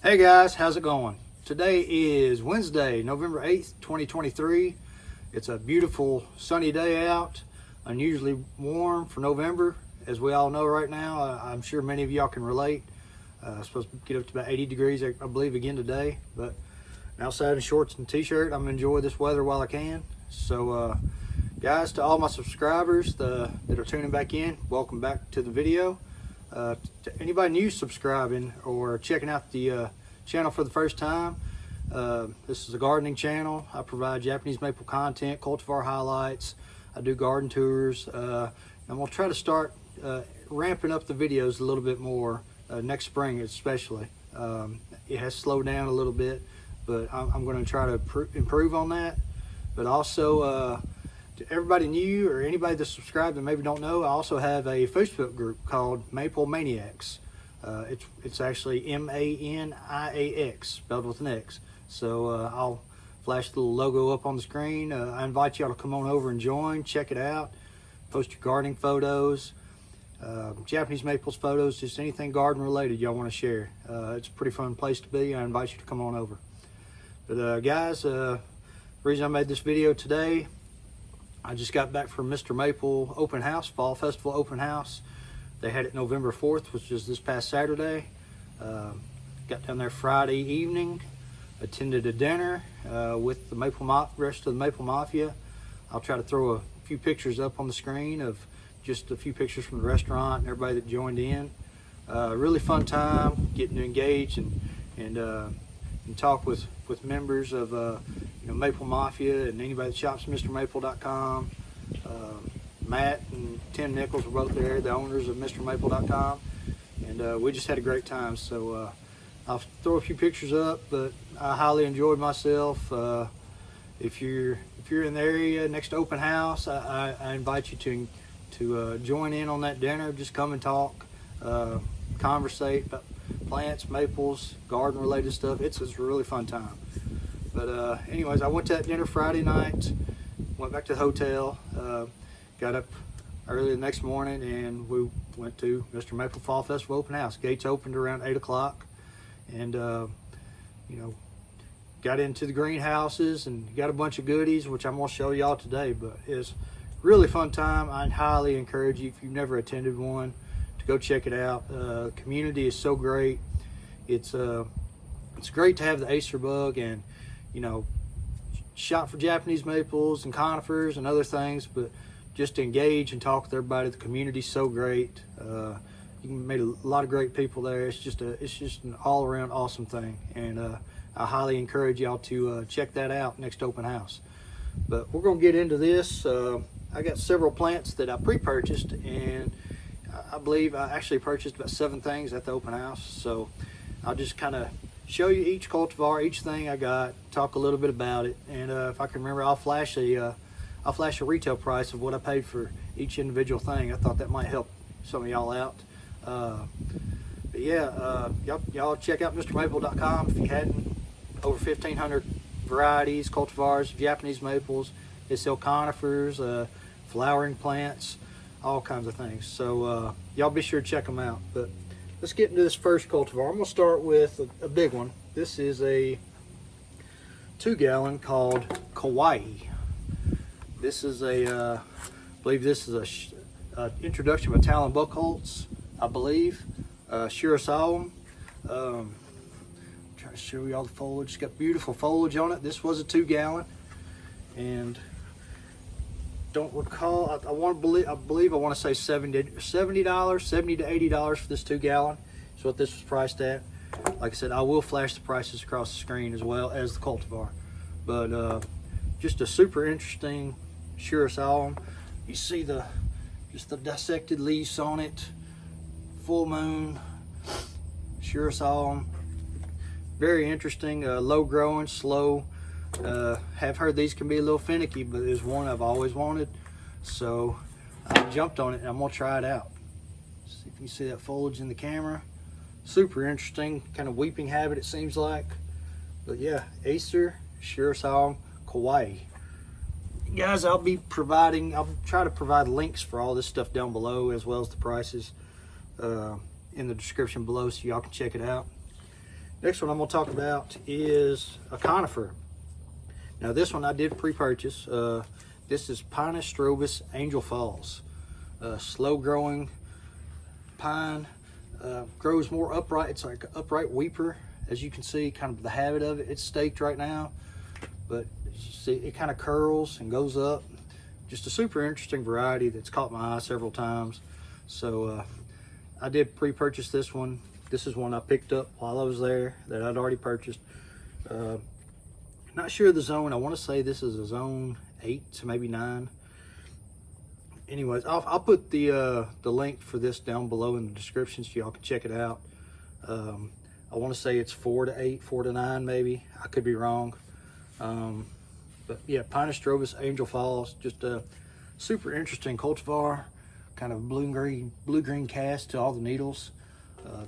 Hey guys, how's it going? Today is Wednesday, November 8th, 2023. It's a beautiful sunny day out, unusually warm for November. As we all know right now, I'm sure many of y'all can relate. It's supposed to get up to about 80 degrees, I believe, again today. But outside in shorts and t-shirt, I'm enjoying this weather while I can. So guys, to all my subscribers that are tuning back in, welcome back to the video. To anybody new subscribing or checking out the channel for the first time, this is a gardening channel. I provide Japanese maple content, cultivar highlights. I do garden tours. I'm going to try to start ramping up the videos a little bit more next spring especially. It has slowed down a little bit, but I'm going to try to improve on that. But also, to everybody new or anybody that's subscribed and maybe don't know, I also have a Facebook group called Maple Maniacs. It's actually M-A-N-I-A-X, spelled with an X. So I'll flash the little logo up on the screen. I invite y'all to come on over and join, check it out, post your gardening photos, Japanese maples photos, just anything garden related y'all want to share. It's a pretty fun place to be. I invite you to come on over. But guys, the reason I made this video today, I just got back from MrMaple open house, fall festival open house. They had it November 4th, which is this past Saturday. Got down there Friday evening, attended a dinner with the rest of the Maple Mafia. I'll try to throw a few pictures up on the screen of just a few pictures from the restaurant and everybody that joined in. Really fun time getting to engage and talk with members of Maple Mafia and anybody that shops MrMaple.com. Matt and Tim Nichols were both there, the owners of MrMaple.com, and we just had a great time. So I'll throw a few pictures up, but I highly enjoyed myself. If you're in the area next to open house, I invite you to join in on that dinner. Just come and talk, conversate about plants, maples, garden related stuff. It's a really fun time. But anyways, I went to that dinner Friday night, went back to the hotel, got up early the next morning, and we went to MrMaple Fall Festival open house. Gates opened around 8 o'clock, and got into the greenhouses and got a bunch of goodies, which I'm going to show y'all today. But it's really fun time. I highly encourage you, if you've never attended one, to go check it out. The community is so great. It's great to have the Acer bug and shop for Japanese maples and conifers and other things, but just to engage and talk with everybody. The community's so great. You can meet a lot of great people there. It's just an all-around awesome thing, and I highly encourage y'all to check that out next open house. But we're going to get into this. I got several plants that I pre-purchased, and I believe I actually purchased about 7 things at the open house. So I'll just kind of show you each cultivar, each thing I got, talk a little bit about it, and if I can remember, I'll flash a retail price of what I paid for each individual thing. I thought that might help some of y'all out. But yeah, y'all check out MrMaple.com if you hadn't. Over 1,500 varieties, cultivars, Japanese maples. They sell conifers, flowering plants, all kinds of things. So y'all be sure to check them out. But let's get into this first cultivar. I'm going to start with a big one. This is a 2-gallon called Kawaii. This is I believe this is a introduction of Italian Buckholz, I believe. Shirasawa. Trying to show you all the foliage. It's got beautiful foliage on it. This was a 2-gallon, and don't recall. I believe I want to say $70 to $80 for this 2-gallon. Is what this was priced at. Like I said, I will flash the prices across the screen as well as the cultivar. But just a super interesting Shirasawa. You see just the dissected leaves on it. Full moon Shirasawa. Very interesting. Low growing, slow. Have heard these can be a little finicky, but it's one I've always wanted, so I jumped on it and I'm gonna try it out. See if you can see that foliage in the camera. Super interesting, kind of weeping habit it seems like. But yeah, Acer Shirasawa Kawaii. Guys, I'll try to provide links for all this stuff down below, as well as the prices in the description below, so y'all can check it out. Next one I'm going to talk about is a conifer. Now this one I did pre-purchase. This is Pinus strobus Angel Falls. Slow growing pine, grows more upright. It's like an upright weeper, as you can see, kind of the habit of it. It's staked right now, but you see it kind of curls and goes up. Just a super interesting variety that's caught my eye several times. So I did pre-purchase this one. This is one I picked up while I was there that I'd already purchased. Not sure of the zone. I want to say this is a zone 8 to maybe 9. Anyways, I'll put the link for this down below in the description so y'all can check it out. I want to say it's 4 to 8, 4 to 9 maybe. I could be wrong. But yeah, Pinus strobus Angel Falls, just a super interesting cultivar, kind of blue-green cast to all the needles.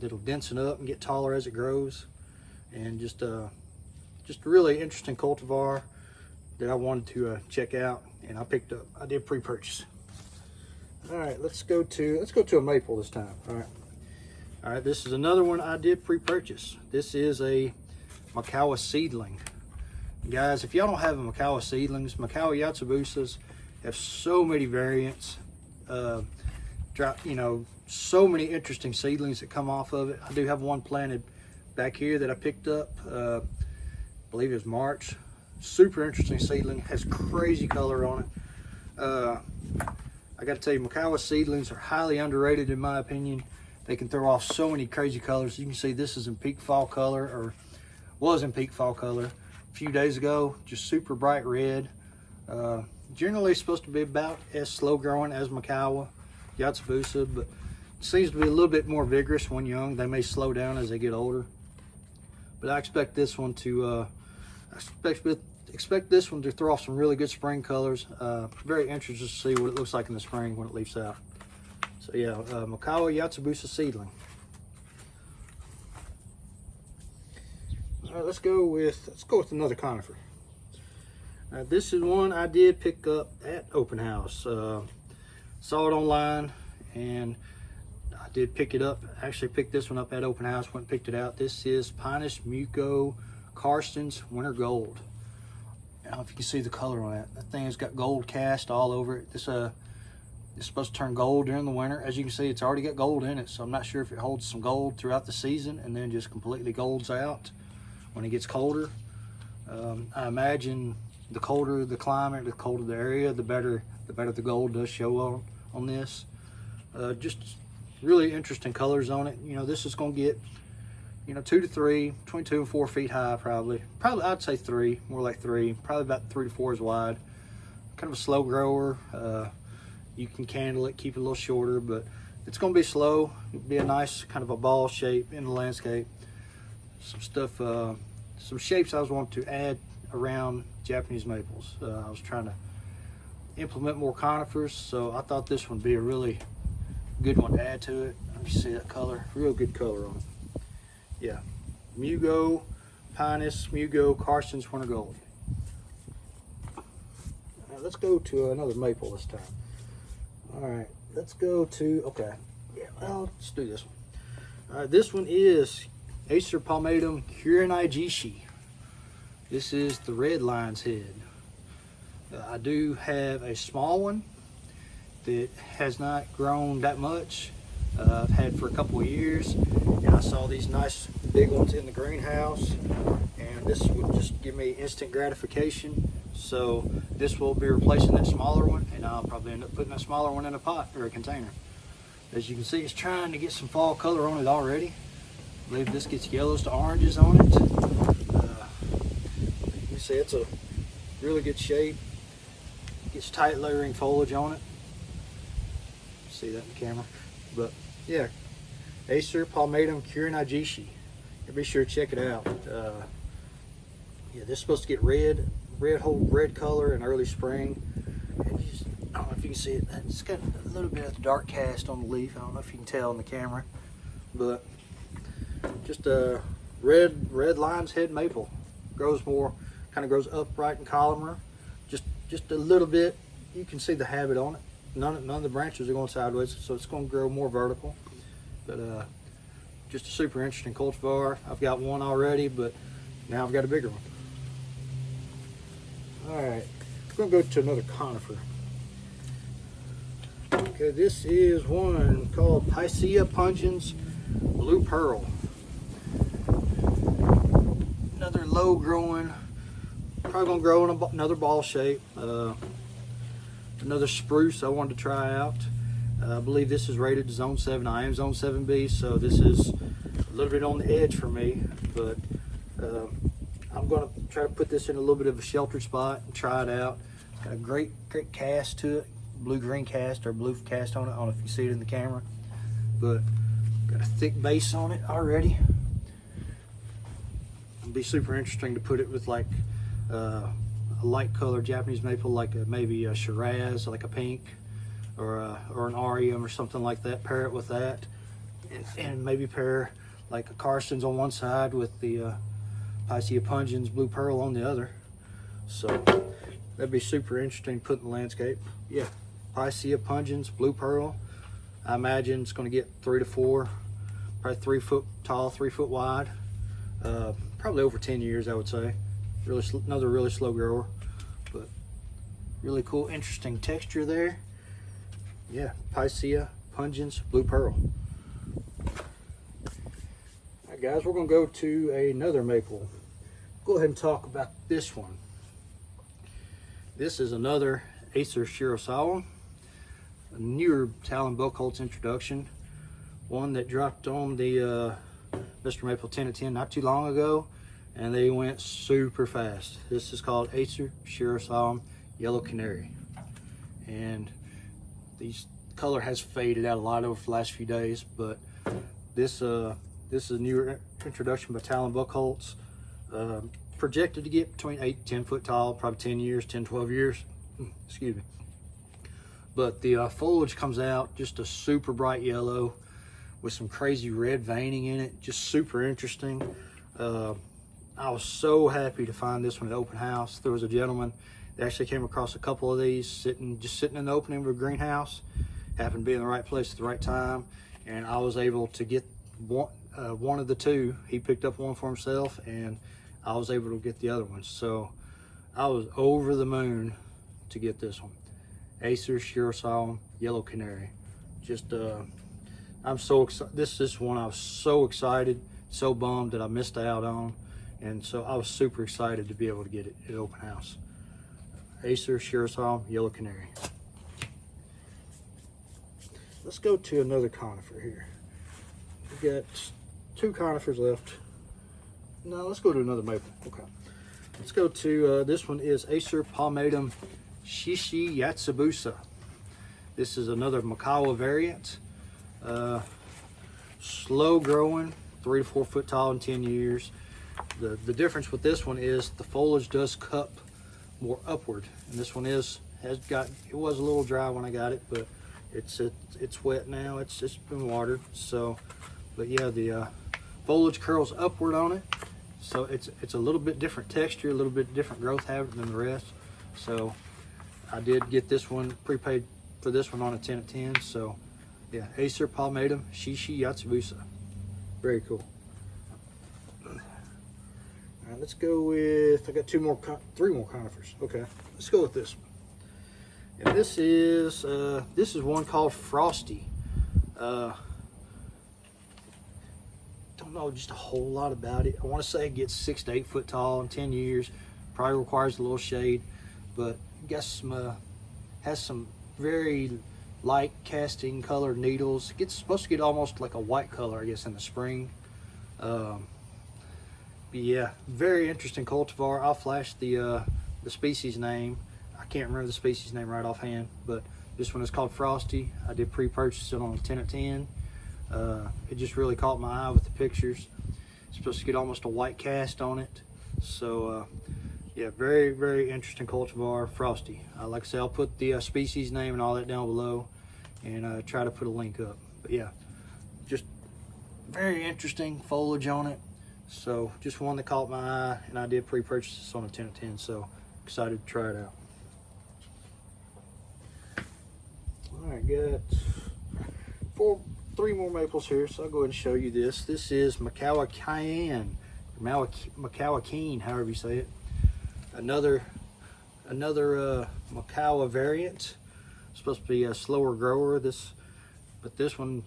That'll densen up and get taller as it grows, and just a really interesting cultivar that I wanted to check out, and I picked up. I did pre-purchase. All right, let's go to a maple this time. All right. This is another one I did pre-purchase. This is a Macawa seedling. Guys, if y'all don't have a Macawa seedlings, Macawa Yatsubusas have so many variants. So many interesting seedlings that come off of it. I do have one planted back here that I picked up, I believe it was March. Super interesting seedling, has crazy color on it. I got to tell you, Macawa seedlings are highly underrated in my opinion. They can throw off so many crazy colors. You can see this is in peak fall color, or was in peak fall color a few days ago. Just super bright red. Generally supposed to be about as slow growing as Macawa Yatsubusa, but seems to be a little bit more vigorous when young. They may slow down as they get older, but I expect this one to expect this one to throw off some really good spring colors. Very interested to see what it looks like in the spring when it leaves out. So yeah, Macawa Yatsubusa seedling. All right, let's go with another conifer. This is one I did pick up at open house. Saw it online and I did pick it up. Actually picked this one up at open house, went and picked it out. This is Pinus Muco Karsten's Winter Gold. I don't know if you can see the color on that. That thing has got gold cast all over it. This it's supposed to turn gold during the winter. As you can see, it's already got gold in it, so I'm not sure if it holds some gold throughout the season and then just completely golds out when it gets colder. I imagine the colder the climate, the colder the area, the better the gold does show on this. Just really interesting colors on it. You know, this is going to get 2 to 3, between 2 and 4 feet high, probably I'd say 3, more like 3, probably about 3 to 4 is wide. Kind of a slow grower. You can candle it, keep it a little shorter, but it's going to be slow. It'll be a nice kind of a ball shape in the landscape. Some stuff, some shapes I was wanting to add around Japanese maples. I was trying to implement more conifers, so I thought this one would be a really good one to add to it. Let me see that color, real good color on it. Yeah, Mugo, Pinus, Mugo, Karsten's Winter Gold. Now let's go to another maple this time. All right, let's go to, okay, yeah, well, let's do this one. All right, this one is Acer palmatum Kurinagishi. This is the red lion's head. I do have a small one that has not grown that much. I've had for a couple of years, and I saw these nice big ones in the greenhouse, and this would just give me instant gratification. So this will be replacing that smaller one, and I'll probably end up putting that smaller one in a pot or a container. As you can see, it's trying to get some fall color on it already. I believe this gets yellows to oranges on it. You see, it's a really good shape. Gets tight layering foliage on it. See that in the camera, but yeah, Acer palmatum Kurinagishi. Be sure to check it out. Yeah, this is supposed to get red color in early spring. And just, I don't know if you can see it. It's got a little bit of the dark cast on the leaf. I don't know if you can tell on the camera, but just a red lion's head maple. Grows more, kind of grows upright and columnar. Just a little bit. You can see the habit on it. None of the branches are going sideways, so it's going to grow more vertical. But just a super interesting cultivar. I've got one already, but now I've got a bigger one. All right, we're gonna go to another conifer. Okay, this is one called Picea pungens Blue Pearl. Another low growing, probably gonna grow in another ball shape. Another spruce I wanted to try out. I believe this is rated Zone 7. I am Zone 7B, so this is a little bit on the edge for me, but I'm gonna try to put this in a little bit of a sheltered spot and try it out. It's got a great cast to it, blue-green cast or blue cast on it. I don't know if you see it in the camera, but got a thick base on it already. It'd be super interesting to put it with like a light colored Japanese maple, like maybe a Shiraz, like a pink, or an Arium or something like that. Pair it with that, and maybe pair like a Carson's on one side with the Picea pungens Blue Pearl on the other. So that'd be super interesting to put in the landscape. Yeah, Picea pungens Blue Pearl. I imagine it's going to get 3 to 4, probably 3 foot tall, 3 foot wide. Probably over 10 years, I would say. Really, another really slow grower, but really cool, interesting texture there. Yeah, Picea pungens Blue Pearl. All right, guys, we're gonna go to another maple. Go ahead and talk about this one. This is another Acer Shirosawam, a newer Talon Buckholz introduction, one that dropped on the MrMaple 10 at 10 not too long ago, and they went super fast. This is called Acer Shirosawam Yellow Canary, and these color has faded out a lot over the last few days, but this is a newer introduction by Talon Buckholz. Projected to get between 8 and 10 foot tall, probably 10 years, 10, 12 years, excuse me. But the foliage comes out just a super bright yellow with some crazy red veining in it, just super interesting. I was so happy to find this one at open house. There was a gentleman that actually came across a couple of these just sitting in the opening of a greenhouse. Happened to be in the right place at the right time, and I was able to get one of the two. He picked up one for himself, and I was able to get the other one. So I was over the moon to get this one. Acer Shirosawam Yellow Canary. Just I'm so excited. This is one I was so excited, so bummed that I missed out on, and so I was super excited to be able to get it at open house. Acer Shirosawam Yellow Canary. Let's go to another conifer here. We've got 2 conifers left. No, let's go to another maple. Okay. Let's go to, this one is Acer Palmatum Shishi Yatsubusa. This is another Makawa variant. Slow growing, 3 to 4 foot tall in 10 years. The difference with this one is the foliage does cup more upward, and this one it was a little dry when I got it, but it's wet now. It's been watered. So, but yeah, the foliage curls upward on it, so it's a little bit different texture, a little bit different growth habit than the rest. So I did get this one prepaid for this one on a 10 at 10. So yeah, Acer Palmatum Shishi Yatsubusa. Very cool. All right, let's go with, I got 3 more conifers. Okay, let's go with this one. And this is one called Frosty. Don't know just a whole lot about it. I want to say it gets 6 to 8 foot tall in 10 years. Probably requires a little shade, but has some very light casting colored needles. It's supposed to get almost like a white color, I guess, in the spring. But yeah, very interesting cultivar. I'll flash the species name. I can't remember the species name right offhand, but this one is called Frosty. I did pre-purchase it on a 10 at 10. It just really caught my eye with the pictures. It's supposed to get almost a white cast on it. So yeah, very, very interesting cultivar, Frosty. Like I said, I'll put the species name and all that down below, and try to put a link up. But yeah, just very interesting foliage on it. So just one that caught my eye, and I did pre-purchase this on a 10 at 10. So excited to try it out. All right, got three more maples here, so I'll go ahead and show you this. This is Macawa Cayenne, Macawa Keen, however you say it. Another Macawa variant. Supposed to be a slower grower. But this one,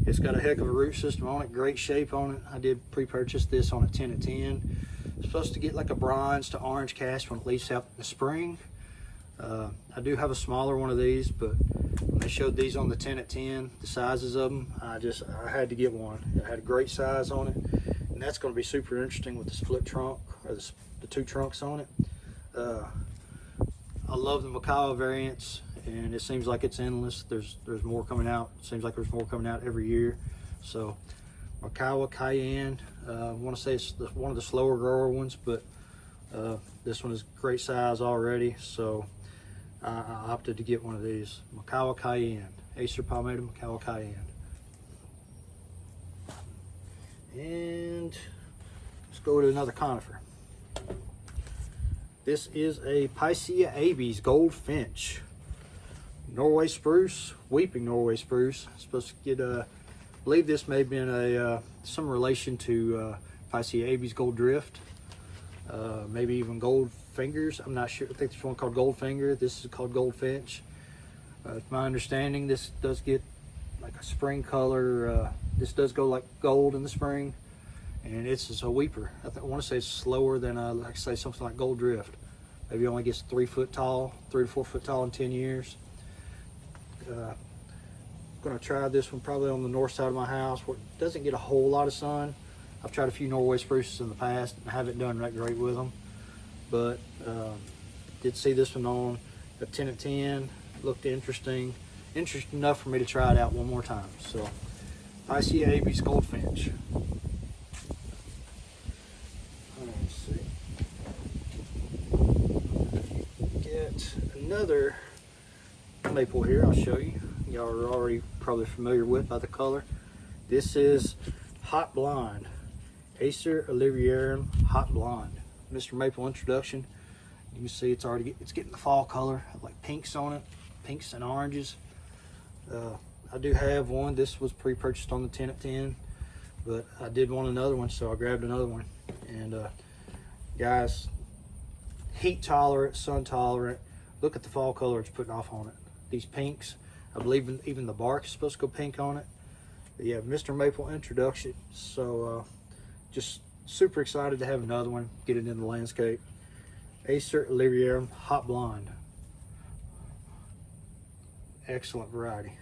it's got a heck of a root system on it. Great shape on it. I did pre-purchase this on a 10 at 10. It's supposed to get like a bronze to orange cast when it leaves out in the spring. I do have a smaller one of these, but when they showed these on the 10 at 10, the sizes of them, I had to get one. It had a great size on it, and that's going to be super interesting with the split trunk, or the two trunks on it. I love the Macawa variants, and it seems like it's endless. There's more coming out. It seems like there's more coming out every year. So Macawa Cayenne, I want to say it's one of the slower grower ones, but this one is great size already, so I opted to get one of these. Macawa Cayenne, Acer palmatum Macawa Cayenne. And let's go to another conifer. This is a Picea abies gold finch. Norway spruce, weeping Norway spruce. Supposed to get I believe this may have been some relation to Picea abies gold drift. Maybe even gold fingers. I'm not sure. I think there's one called gold finger. This is called gold finch. My understanding, this does get like a spring color. This does go like gold in the spring, and it's a weeper. I want to say it's slower than like say something like gold drift. Maybe only gets 3 to 4 foot tall in 10 years. Going to try this one probably on the north side of my house where it doesn't get a whole lot of sun. I've tried a few Norway spruces in the past and I haven't done that great with them, but did see this one on a 10 at 10. Looked interesting enough for me to try it out one more time. So Picea abies goldfinch. Let's see. Get another maple here. I'll show you. Y'all are already probably familiar with by the color. This is Hot Blonde, Acer Oliviarum Hot Blonde. MrMaple introduction. You can see it's getting the fall color, like pinks on it, pinks and oranges. I do have one. This was pre-purchased on the 10 at 10, but I did want another one, so I grabbed another one. And guys, heat tolerant, sun tolerant. Look at the fall color it's putting off on it. These pinks, I believe even the bark is supposed to go pink on it. But yeah, MrMaple introduction. So just super excited to have another one, get it in the landscape. Acer Oliviarum Hot Blonde. Excellent variety.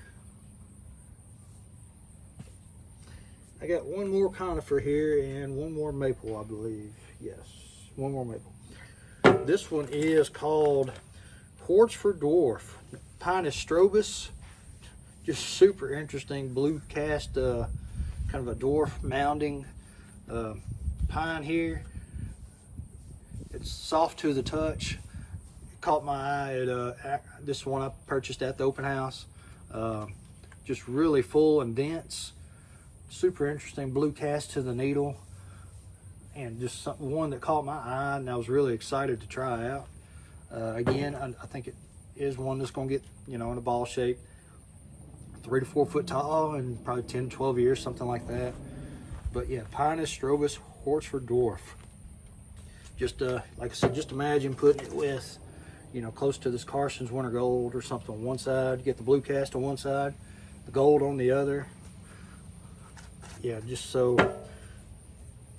I got one more conifer here and one more maple, I believe. Yes, one more maple. This one is called Horchford Dwarf, Pinus strobus. Just super interesting blue cast, kind of a dwarf mounding pine here. It's soft to the touch. It caught my eye at this one I purchased at the open house. Just really full and dense. Super interesting blue cast to the needle, and just one that caught my eye, and I was really excited to try out. Again, I think it is one that's going to get, in a ball shape, 3 to 4 foot tall, and probably 10 to 12 years, something like that. But yeah, Pinus strobus Horchford Dwarf. Just like I said, just imagine putting it with, close to this Carson's Winter Gold or something on one side. Get the blue cast on one side, the gold on the other. Yeah, just so,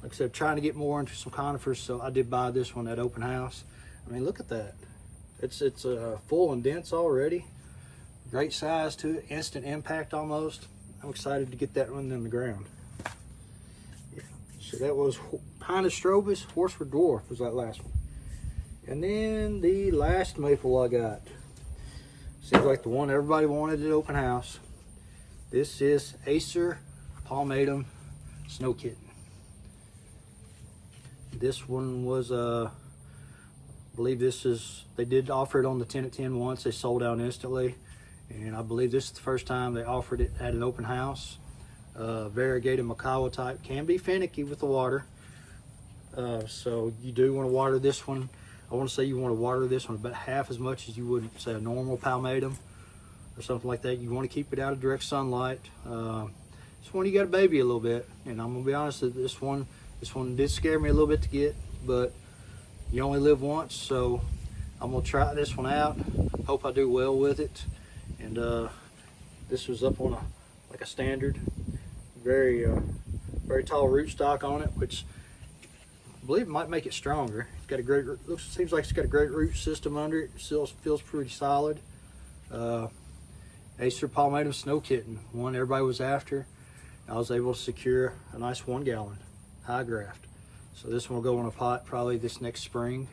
like I said, trying to get more into some conifers, so I did buy this one at open house. I mean, look at that. It's full and dense already. Great size to it, instant impact almost. I'm excited to get that one in the ground. Yeah. So that was Pinus strobus, Horchford Dwarf was that last one. And then the last maple I got. Seems like the one everybody wanted at open house. This is Acer palmatum Snow Kitten. This one was, I believe they did offer it on the 10 at 10 once. They sold out instantly. And I believe this is the first time they offered it at an open house. Variegated Macawa type. Can be finicky with the water. So you do want to water this one. I want to say you want to water this one about half as much as you would, say, a normal palmatum. or something like that, you want to keep it out of direct sunlight. This one you got to baby a little bit, and I'm gonna be honest, that this one did scare me a little bit to get, but you only live once, so I'm gonna try this one out. Hope I do well with it. And this was up on a standard, very tall rootstock on it, which I believe might make it stronger. It's got a great, seems like it's got a great root system under it. It still feels pretty solid. Acer palmatum snow kitten, one everybody was after. I was able to secure a nice 1 gallon high graft. So this one will go in a pot probably this next spring.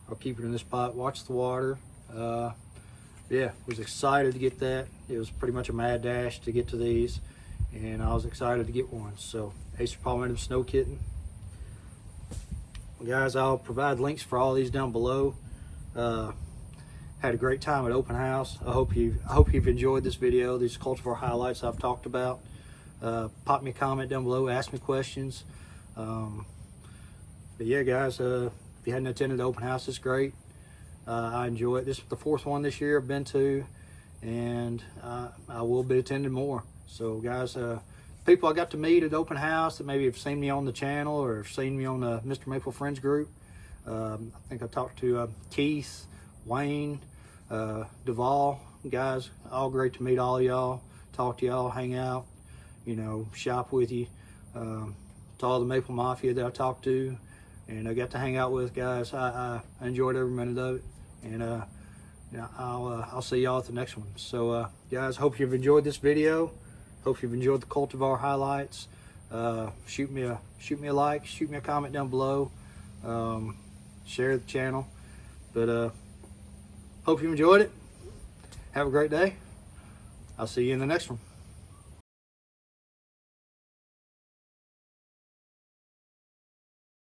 I'll keep it in this pot, watch the water. Yeah, was excited to get that. It was pretty much a mad dash to get to these, and I was excited to get one. So Acer palmatum snow kitten. Well, guys, I'll provide links for all these down below. Had a great time at open house. I hope you've enjoyed this video, these cultivar highlights I've talked about. Pop me a comment down below, ask me questions. But yeah, guys, if you hadn't attended the open house, it's great. I enjoy it. This is the 4th one this year I've been to, and I will be attending more. So guys, people I got to meet at open house that maybe have seen me on the channel or have seen me on the MrMaple Friends group. I think I talked to Keith, Wayne, Duvall. Guys, all great to meet all of y'all, talk to y'all, hang out, you know, shop with you. To all the Maple Mafia that I talked to and I got to hang out with, guys, I enjoyed every minute of it. And you know, I'll see y'all at the next one. So guys, hope you've enjoyed this video. Hope you've enjoyed the cultivar highlights. Shoot me a like, shoot me a comment down below. Share the channel. But hope you enjoyed it. Have a great day. I'll see you in the next one.